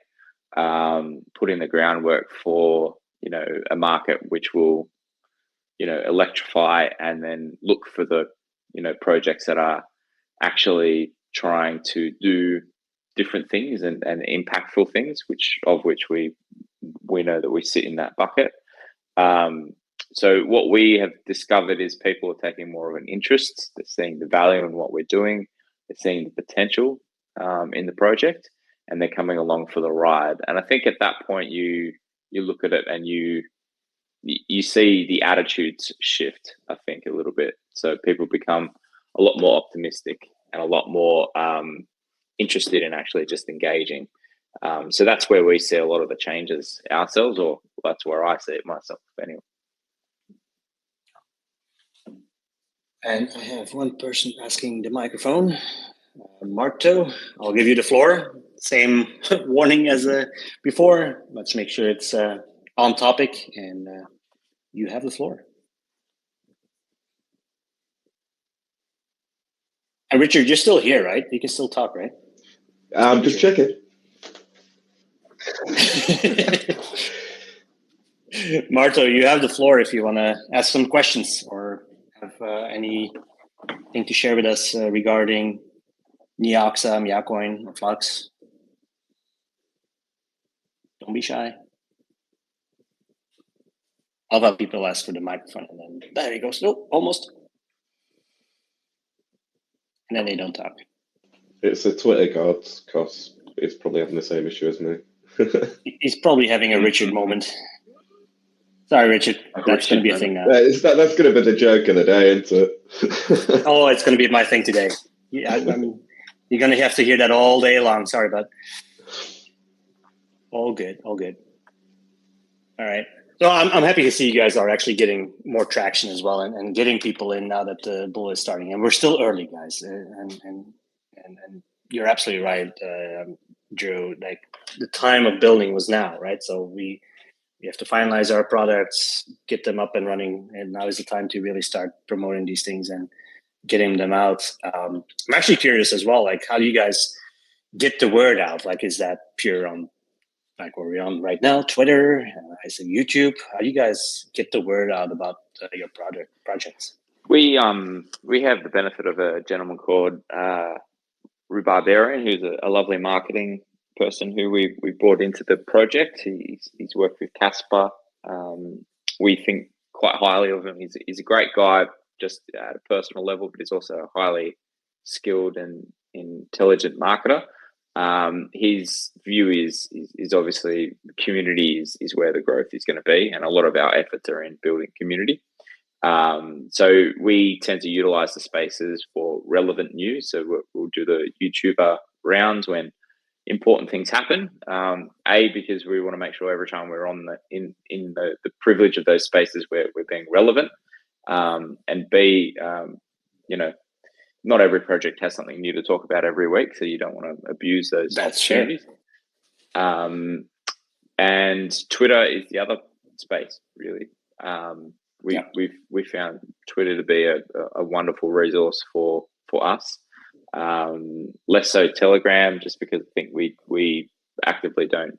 put in the groundwork for a market which will electrify, and then look for the projects that are actually trying to do different things and impactful things, which we know that we sit in that bucket. So what we have discovered is people are taking more of an interest. They're seeing the value in what we're doing. They're seeing the potential in the project, and they're coming along for the ride. And I think at that point, you look at it and you see the attitudes shift, I think, a little bit. So people become a lot more optimistic and a lot more interested in actually just engaging. So that's where we see a lot of the changes ourselves, or that's where I see it myself, anyway. And I have one person asking the microphone. Marto, I'll give you the floor. Same warning as before. Let's make sure it's on topic, and you have the floor. And Richard, you're still here, right? You can still talk, right? I'm just checking. Marto, you have the floor if you want to ask some questions or have anything to share with us regarding Neoxa, Meowcoin, or Flux. Don't be shy. I'll have people ask for the microphone, and then there he goes. Nope, almost. And then they don't talk. It's a Twitter god, because it's probably having the same issue as me. He's probably having a Richard moment. Sorry, Richard. That's going to be a thing now. That's going to be the joke of the day, isn't it? Oh, it's going to be my thing today. Yeah, I mean, you're going to have to hear that all day long. Sorry, bud. All good. All right. So I'm happy to see you guys are actually getting more traction as well, and getting people in now that the bull is starting. And we're still early, guys. And you're absolutely right, Drew. Like, the time of building was now, right? So we we have to finalize our products, get them up and running, and now is the time to really start promoting these things and getting them out. I'm actually curious as well, like how do you guys get the word out? Like, is that pure on like where we're on right now, Twitter, is it YouTube? How do you guys get the word out about your projects? We have the benefit of a gentleman called Rubarbarian, who's a lovely marketing person who we brought into the project. He's worked with Casper. We think quite highly of him. He's a great guy, just at a personal level, but he's also a highly skilled and intelligent marketer. His view is obviously community is where the growth is going to be, and a lot of our efforts are in building community. So we tend to utilize the spaces for relevant news. So we'll do the YouTuber rounds when important things happen. Because we want to make sure every time we're on in the privilege of those spaces we're being relevant. And B, not every project has something new to talk about every week, so you don't want to abuse those opportunities. And Twitter is the other space, really. We found Twitter to be a wonderful resource for us. Less so Telegram, just because I think we actively don't,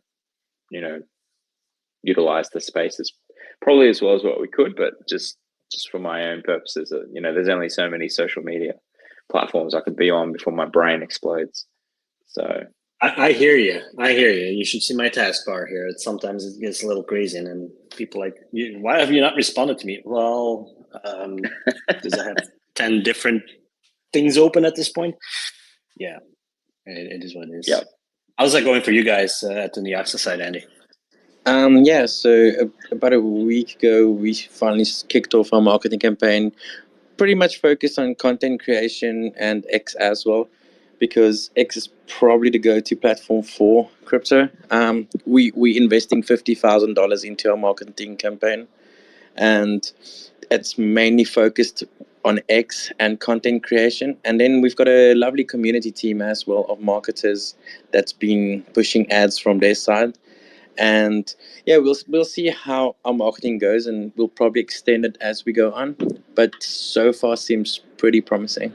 utilize the spaces probably as well as what we could, but just for my own purposes, there's only so many social media platforms I could be on before my brain explodes. So I hear you. You should see my taskbar here. Sometimes it gets a little crazy, and then people like, why have you not responded to me? Well, does I have 10 different things open at this point? Yeah, it is what it is. Yeah. How's that going for you guys at the Neoxa side, Andy? So about a week ago, we finally kicked off our marketing campaign, pretty much focused on content creation and X as well, because X is probably the go-to platform for crypto. We investing $50,000 into our marketing campaign, and it's mainly focused on X and content creation. And then we've got a lovely community team as well of marketers that's been pushing ads from their side. And yeah, we'll see how our marketing goes, and we'll probably extend it as we go on. But so far seems pretty promising.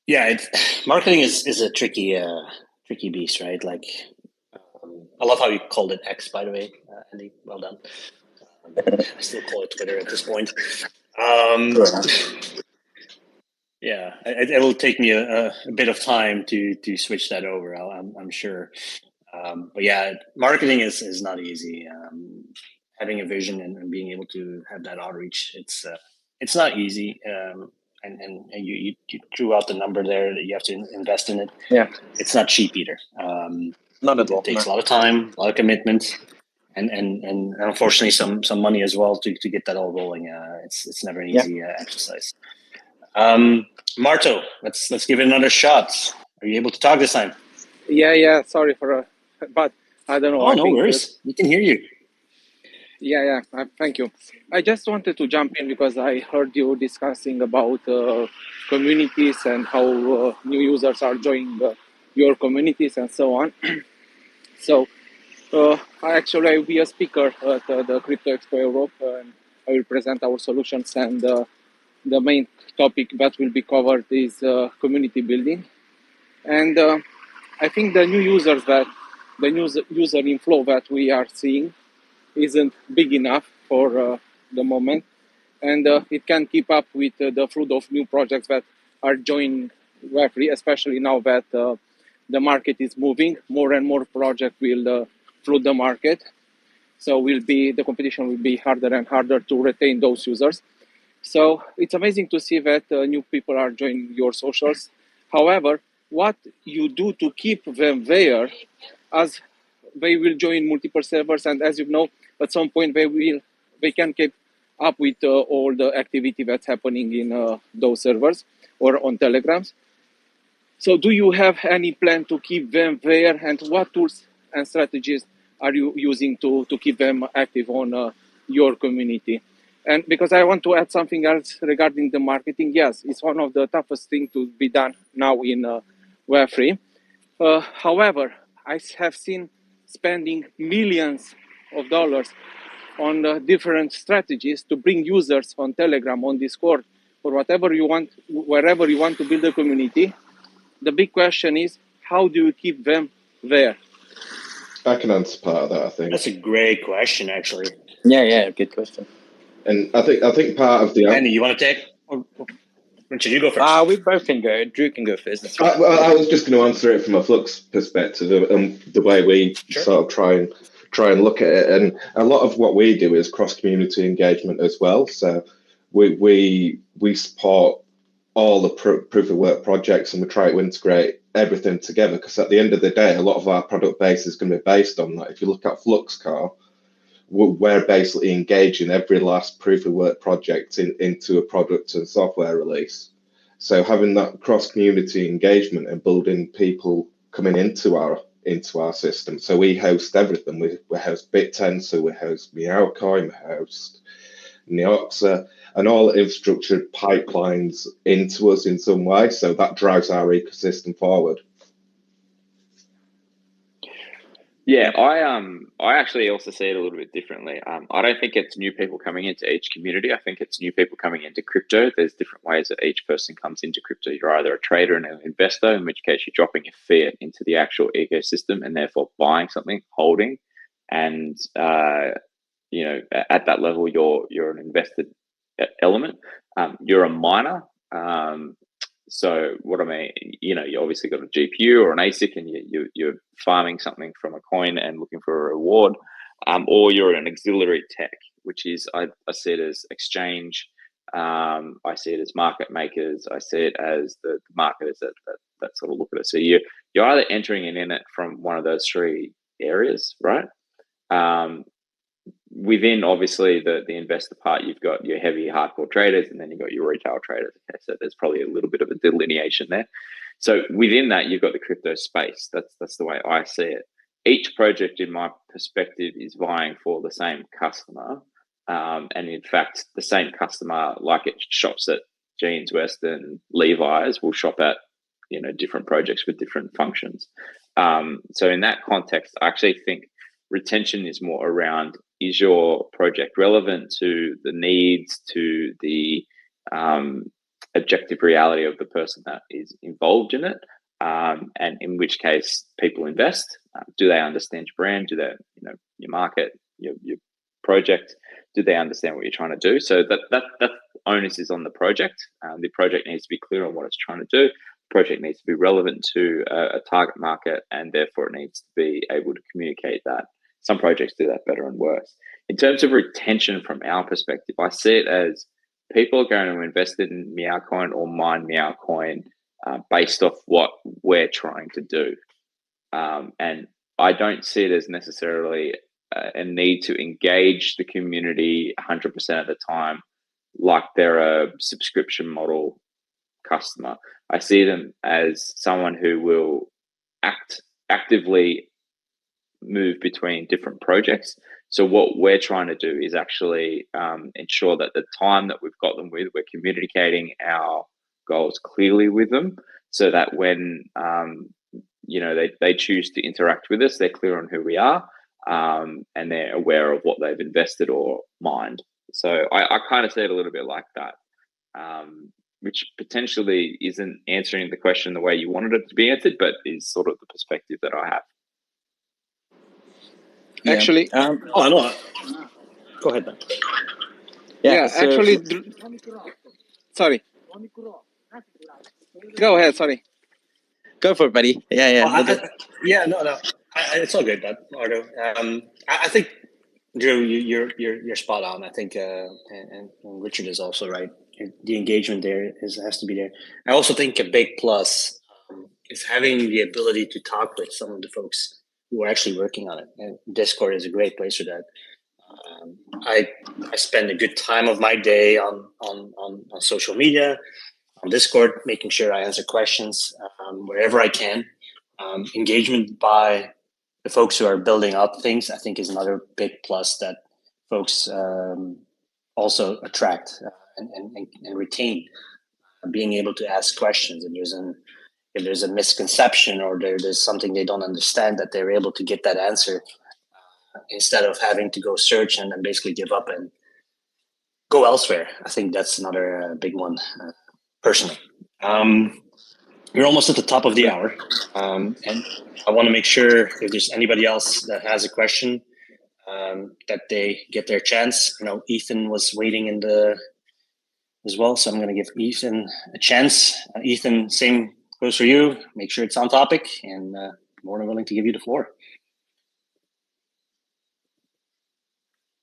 Yeah, marketing is a tricky beast, right? Like, I love how you called it X, by the way, Andy. Well done. I still call it Twitter at this point. Yeah, it will take me a bit of time to switch that over. I'm sure. But yeah, marketing is not easy. Having a vision and being able to have that outreach, it's not easy. And you threw out the number there that you have to invest in it. Yeah, it's not cheap either. Not at all. It takes a lot of time, a lot of commitment, and unfortunately some money as well to get that all rolling. It's never an easy exercise. Marto, let's give it another shot. Are you able to talk this time? Yeah. Sorry but I don't know. Oh, no worries. We can hear you. Yeah. Thank you. I just wanted to jump in because I heard you discussing about communities and how new users are joining your communities and so on. So I will be a speaker at the Crypto Expo Europe, and I will present our solutions, and the main topic that will be covered is community building. And I think the new users user inflow that we are seeing isn't big enough for the moment, and it can keep up with the flood of new projects that are joining Web3, especially now that the market is moving. More and more projects will flood the market, so the competition will be harder and harder to retain those users. So it's amazing to see that new people are joining your socials. However, what you do to keep them there, as they will join multiple servers, and as you know, at some point they can keep up with all the activity that's happening in those servers or on Telegrams. So do you have any plan to keep them there, and what tools and strategies are you using to keep them active on your community? And because I want to add something else regarding the marketing, yes, it's one of the toughest things to be done now in Web3. However, I have seen spending millions of dollars on different strategies to bring users on Telegram, on Discord, or whatever you want, wherever you want to build a community. The big question is, how do you keep them there? I can answer part of that, I think. That's a great question, actually. Yeah, good question. And I think part of the Andy, you want to take? Richard, you go first. We both can go. Drew can go first. That's fine. I was just going to answer it from a Flux perspective, and the way we sort of try and look at it. And a lot of what we do is cross community engagement as well. So we support all the proof of work projects, and we try to integrate everything together, because at the end of the day, a lot of our product base is going to be based on that. If you look at Flux Car, we're basically engaging every last proof of work project into a product and software release. So having that cross community engagement and building people coming into our system. So we host everything. We host BitTensor, we host MeowCoin, we host Neoxa, and all infrastructure pipelines into us in some way. So that drives our ecosystem forward. Yeah, I actually also see it a little bit differently. I don't think it's new people coming into each community. I think it's new people coming into crypto. There's different ways that each person comes into crypto. You're either a trader and an investor, in which case you're dropping a fiat into the actual ecosystem and therefore buying something, holding, and you know, at that level you're an invested element. You're a miner. So what I mean, you know, you obviously got a GPU or an ASIC, and you're farming something from a coin and looking for a reward, or you're an auxiliary tech, which is I see it as exchange. I see it as market makers. I see it as the marketers that sort of look at it. So you're either entering in it from one of those three areas, right? Within obviously the investor part, you've got your heavy hardcore traders, and then you've got your retail traders. Okay, so there's probably a little bit of a delineation there. So within that, you've got the crypto space. That's the way I see it. Each project, in my perspective, is vying for the same customer, and in fact, the same customer, like it shops at Jeans, Western, Levi's, will shop at, you know, different projects with different functions. So in that context, I actually think retention is more around, is your project relevant to the needs, to the objective reality of the person that is involved in it, and in which case people invest. Do they understand your brand? Do they, you know, your market, your project? Do they understand what you're trying to do? So that onus is on the project. The project needs to be clear on what it's trying to do. The project needs to be relevant to a target market, and therefore it needs to be able to communicate that. Some projects do that better and worse. In terms of retention from our perspective, I see it as people are going to invest in MeowCoin or mine MeowCoin based off what we're trying to do. And I don't see it as necessarily a need to engage the community 100% of the time like they're a subscription model customer. I see them as someone who will actively move between different projects. So what we're trying to do is actually ensure that the time that we've got them with, we're communicating our goals clearly with them, so that when you know, they choose to interact with us, they're clear on who we are, and they're aware of what they've invested or mined. So I kind of see it a little bit like that, which potentially isn't answering the question the way you wanted it to be answered, but is sort of the perspective that I have. Yeah. Actually, Oh, no. Go ahead, Ben. yeah, so actually, sorry. Go ahead, sorry. go for it, buddy. Yeah. Yeah, no. It's all good, Ardo. I think, Drew, you're spot on. I think, and Richard is also right. The engagement there has to be there. I also think a big plus is having the ability to talk with some of the folks who are actually working on it. And Discord is a great place for that. I spend a good time of my day on social media, on Discord, making sure I answer questions wherever I can. Engagement by the folks who are building up things, I think, is another big plus that folks also attract and retain. Being able to ask questions, and if there's a misconception or there's something they don't understand, that they're able to get that answer instead of having to go search and then basically give up and go elsewhere. I think that's another big one, personally. We're almost at the top of the hour, and I want to make sure if there's anybody else that has a question, that they get their chance. Ethan was waiting as well, so I'm going to give Ethan a chance. Ethan, same goes for you. Make sure it's on topic, and more than willing to give you the floor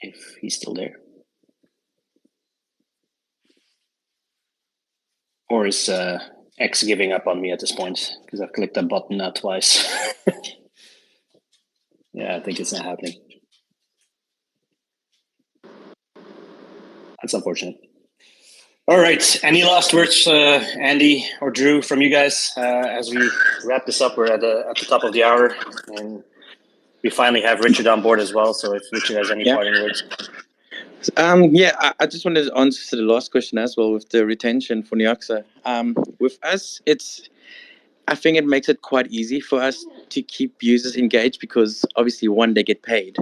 if he's still there. Or is X giving up on me at this point because I've clicked that button now twice? Yeah, I think it's not happening. That's unfortunate. All right. Any last words, Andy or Drew, from you guys as we wrap this up? We're at the top of the hour, and we finally have Richard on board as well. So if Richard has any parting words. I just wanted to answer the last question as well with the retention for Neoxa. With us, I think it makes it quite easy for us to keep users engaged because obviously, one, they get paid.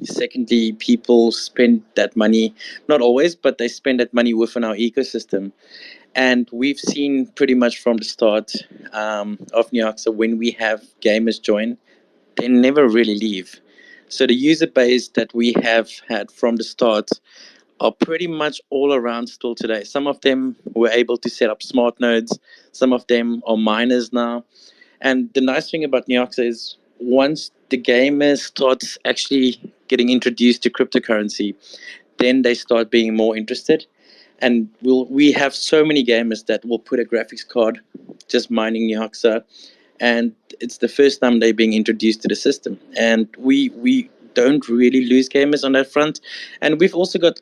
Secondly, people spend that money, not always, but they spend that money within our ecosystem. And we've seen pretty much from the start of Neoxa, when we have gamers join, they never really leave. So the user base that we have had from the start are pretty much all around still today. Some of them were able to set up smart nodes. Some of them are miners now. And the nice thing about Neoxa is once the gamers start actually getting introduced to cryptocurrency, then they start being more interested. And we have so many gamers that will put a graphics card just mining Neoxa, and it's the first time they're being introduced to the system. And we don't really lose gamers on that front. And we've also got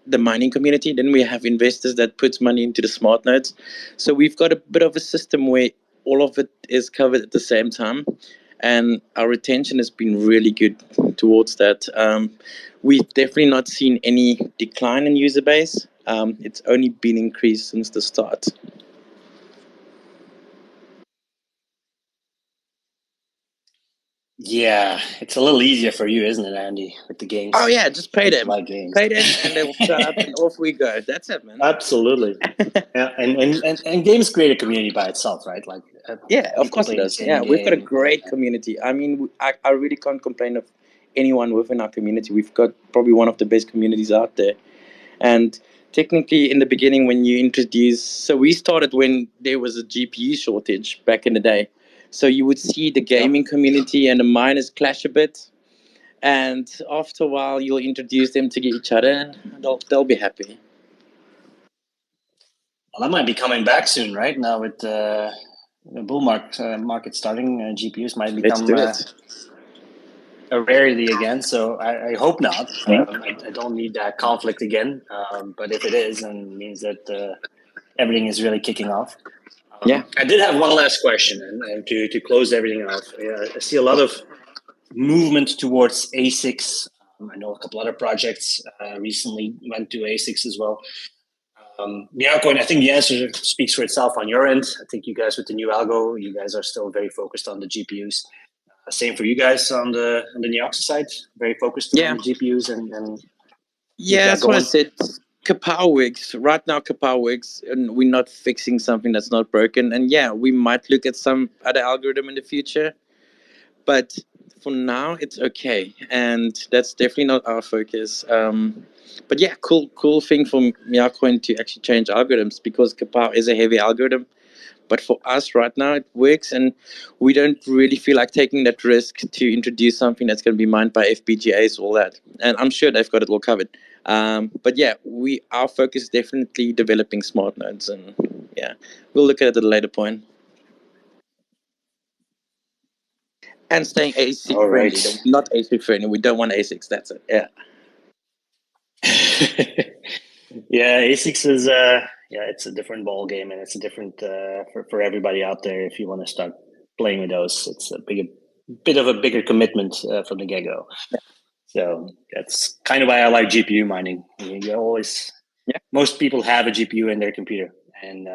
the mining community. Then we have investors that puts money into the smart nodes. So we've got a bit of a system where all of it is covered at the same time. And our retention has been really good towards that. We've definitely not seen any decline in user base. It's only been increased since the start. Yeah, it's a little easier for you, isn't it, Andy, with the games? Oh yeah, just pay them. Like games. Pay them, and they'll shut up, and off we go. That's it, man. Absolutely. Yeah, and games create a community by itself, right? Like yeah, of course it does. Yeah, we've got a great community. I mean, I really can't complain of anyone within our community. We've got probably one of the best communities out there. And technically, in the beginning, when you introduce, so we started when there was a GPU shortage back in the day. So you would see the gaming community and the miners clash a bit. And after a while, you'll introduce them to each other, and they'll be happy. Well, that might be coming back soon, right? Now with the bull market starting, GPUs might become a rarity again. So I hope not. I don't need that conflict again. But if it is, then it means that everything is really kicking off. I did have one last question, and to close everything off. I see a lot of movement towards ASICs. I know a couple other projects recently went to ASICs as well. Meowcoin, I think the answer speaks for itself on your end. I think you guys with the new algo, you guys are still very focused on the GPUs. Same for you guys on the Neoxa side, very focused on the GPUs and that's what I said. Kapow works right now. Kapow works, and we're not fixing something that's not broken. And we might look at some other algorithm in the future, but for now it's okay, and that's definitely not our focus. But cool thing for Meowcoin to actually change algorithms, because Kapow is a heavy algorithm. But for us right now, it works, and we don't really feel like taking that risk to introduce something that's going to be mined by FPGAs, all that. And I'm sure they've got it all covered. But our focus is definitely developing smart nodes, and we'll look at it at a later point. And staying ASIC friendly, not ASIC friendly. We don't want ASICs. That's it. Yeah. ASICs is it's a different ball game, and it's a different for everybody out there. If you want to start playing with those, it's a bit of a bigger commitment from the get-go. So that's kind of why I like GPU mining. You always, most people have a GPU in their computer, and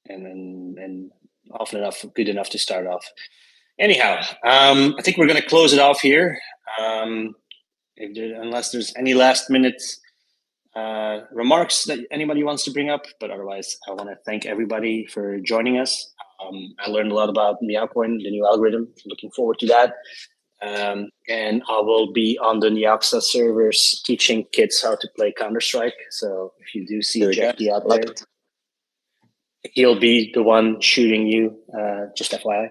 and often enough good enough to start off. Anyhow, I think we're going to close it off here. Unless there's any last minute remarks that anybody wants to bring up, but otherwise, I want to thank everybody for joining us. I learned a lot about MeowCoin, the new algorithm. Looking forward to that. And I will be on the Neoxa servers teaching kids how to play Counter-Strike. So if you do see Jackie out there, he'll be the one shooting you, just FYI.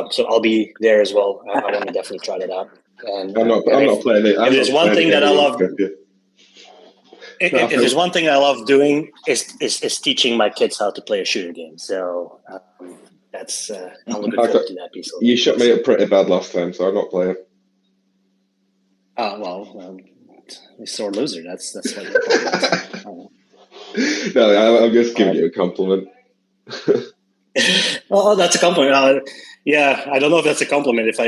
So I'll be there as well. I want to definitely try that out. And I'm not playing it. If there's one thing that I love, if there's one thing I love doing is teaching my kids how to play a shooter game. So that's I'm looking forward to that piece. You shut me up pretty bad last time, so I'm not playing. Well, you're a sore loser. That's what you're talking about. No, I'm just giving you a compliment. Well, that's a compliment. Yeah, I don't know if that's a compliment. If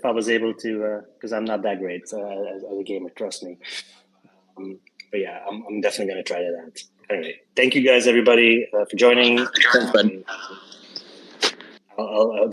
I was able to, because I'm not that great as a gamer. Trust me. But yeah, I'm definitely going to try that out. Anyway, thank you guys, everybody, for joining. Thanks, Ben. I'll